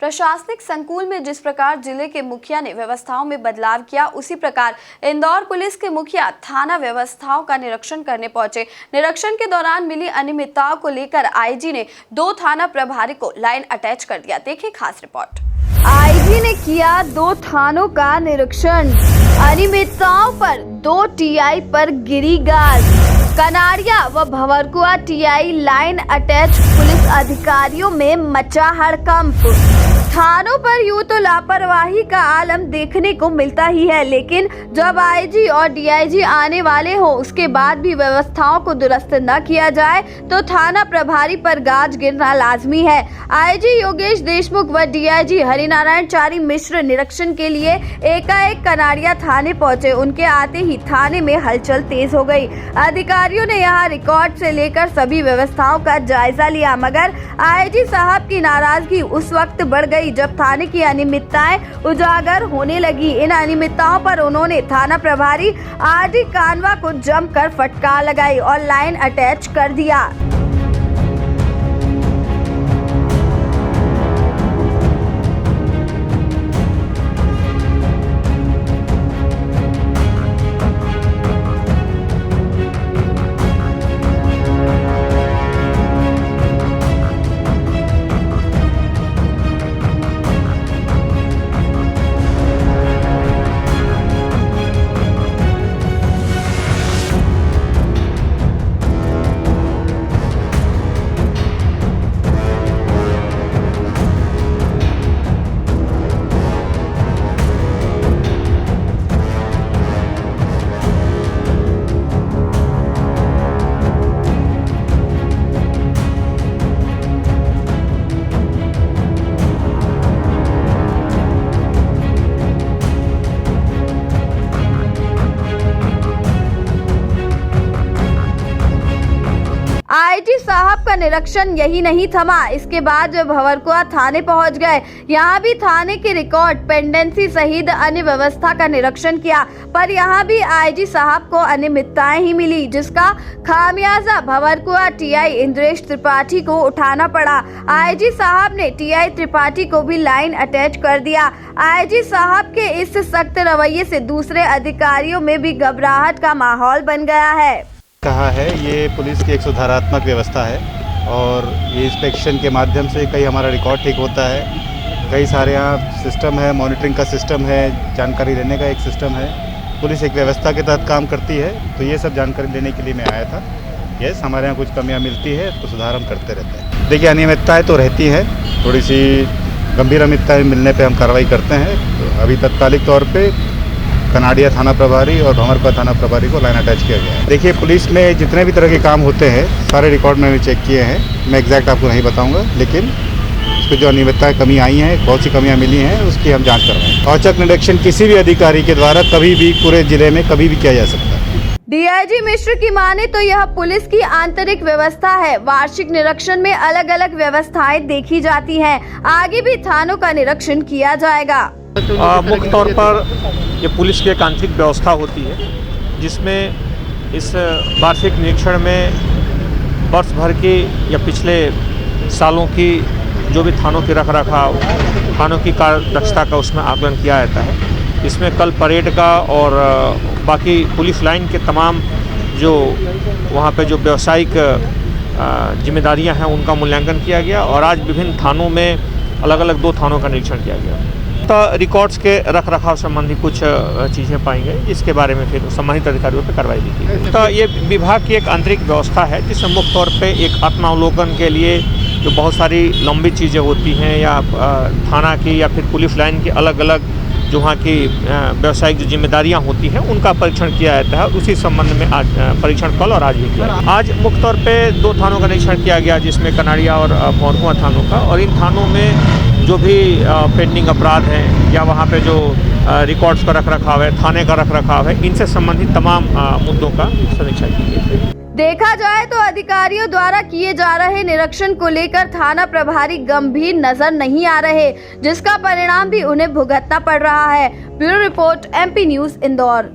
प्रशासनिक संकुल में जिस प्रकार जिले के मुखिया ने व्यवस्थाओं में बदलाव किया, उसी प्रकार इंदौर पुलिस के मुखिया थाना व्यवस्थाओं का निरीक्षण करने पहुंचे। निरीक्षण के दौरान मिली अनियमितताओं को लेकर आईजी ने 2 थाना प्रभारी को लाइन अटैच कर दिया। देखिए खास रिपोर्ट। आईजी ने किया 2 थानों का निरीक्षण। अनियमितताओं पर 2 टीआई पर गिरी गाज। कनाड़िया व Bhanwarkuan TI line attach police अधिकारियों में मचा हड़कंप। थानों पर यूं तो लापरवाही का आलम देखने को मिलता ही है, लेकिन जब आईजी और डीआईजी आने वाले हो उसके बाद भी व्यवस्थाओं को दुरुस्त न किया जाए तो थाना प्रभारी पर गाज गिरना लाजमी है। आईजी योगेश देशमुख व डीआईजी हरिनारायण चारी मिश्र निरीक्षण के लिए एकाएक कनाड़िया थाने पहुंचे। उनके आते ही थाने में हलचल तेज हो गई। अधिकारियों ने यहां रिकॉर्ड से लेकर सभी व्यवस्थाओं का जायजा लिया, मगर आईजी साहब की नाराजगी उस वक्त बढ़ गई जब थाने की अनियमितताएं उजागर होने लगी। इन अनियमितताओं पर उन्होंने थाना प्रभारी आरडी कानवा को जमकर फटकार लगाई और लाइन अटैच कर दिया। आईजी साहब का निरीक्षण यही नहीं थमा। इसके बाद जब भंवरकुआ थाने पहुंच गए, यहां भी थाने के रिकॉर्ड पेंडेंसी सहित अन्य व्यवस्था का निरीक्षण किया, पर यहां भी आईजी साहब को अनियमितताएं ही मिली, जिसका खामियाजा भंवरकुआ टीआई इंद्रेश त्रिपाठी को उठाना पड़ा। आईजी साहब ने टीआई त्रिपाठी को भी लाइन अटैच कर दिया। आईजी साहब के इस सख्त रवैये से दूसरे अधिकारियों में भी घबराहट का माहौल बन गया है। कहा है ये पुलिस की एक सुधारात्मक व्यवस्था है और ये इंस्पेक्शन के माध्यम से कई हमारा रिकॉर्ड ठीक होता है। कई सारे यहाँ सिस्टम है, मॉनिटरिंग का सिस्टम है, जानकारी लेने का एक सिस्टम है। पुलिस एक व्यवस्था के तहत काम करती है, तो ये सब जानकारी लेने के लिए मैं आया था। यस, हमारे यहाँ कुछ कमियाँ मिलती है तो सुधार हम करते रहते हैं। देखिए, अनियमितताएँ तो रहती हैं, थोड़ी सी गंभीर अनियमितताएँ मिलने पर हम कार्रवाई करते हैं। तो अभी तत्कालिक तौर पर कनाड़िया थाना प्रभारी और भंवरकुआ थाना प्रभारी को लाइन अटैच किया गया है। देखिए, पुलिस में जितने भी तरह के काम होते हैं सारे रिकॉर्ड मैंने चेक किए हैं। मैं एग्जैक्ट आपको नहीं बताऊंगा, लेकिन उस पर जो अनियमितताएं कमी आई हैं, बहुत सी कमियां मिली हैं, उसकी हम जांच कर रहे हैं। औचक निरीक्षण किसी भी अधिकारी के द्वारा कभी भी पूरे जिले में कभी भी किया जा सकता है। डीआईजी मिश्र की माने तो यह पुलिस की आंतरिक व्यवस्था है। वार्षिक निरीक्षण में अलग अलग व्यवस्थाएं देखी जाती हैं। आगे भी थानों का निरीक्षण किया जाएगा। मुख्य तौर पर ये पुलिस की एक आंतरिक व्यवस्था होती है, जिसमें इस वार्षिक निरीक्षण में वर्ष भर की या पिछले सालों की जो भी थानों की रखरखाव, थानों की कार्यदक्षता का उसमें आकलन किया जाता है। इसमें कल परेड का और बाकी पुलिस लाइन के तमाम जो वहाँ पे जो व्यावसायिक जिम्मेदारियाँ हैं उनका मूल्यांकन किया गया और आज विभिन्न थानों में अलग अलग 2 थानों का निरीक्षण किया गया। तो रिकॉर्ड्स के रखरखाव संबंधी कुछ चीज़ें पाई गई, जिसके बारे में फिर संबंधित अधिकारियों पर कार्रवाई भी की गई। तो ये विभाग की एक आंतरिक व्यवस्था है, जिसमें मुख्य तौर पे एक आत्मावलोकन के लिए जो बहुत सारी लंबी चीज़ें होती हैं या थाना की या फिर पुलिस लाइन की अलग अलग जो वहाँ की व्यावसायिक जो जिम्मेदारियाँ होती हैं उनका परीक्षण किया जाता है। उसी संबंध में आज परीक्षण कल और आज भी किया। आज मुख्य तौर पे 2 थानों का निरीक्षण किया गया, जिसमें कनाड़िया और भंवरकुआ थानों का, और इन थानों में जो भी पेंडिंग अपराध हैं या वहाँ पे जो रिकॉर्ड्स का रखरखाव है, थाने का रखरखाव है, इनसे संबंधित तमाम मुद्दों का समीक्षा की गई। देखा जाए तो अधिकारियों द्वारा किए जा रहे निरीक्षण को लेकर थाना प्रभारी गंभीर नजर नहीं आ रहे, जिसका परिणाम भी उन्हें भुगतना पड़ रहा है। Bureau report, MP news, Indore.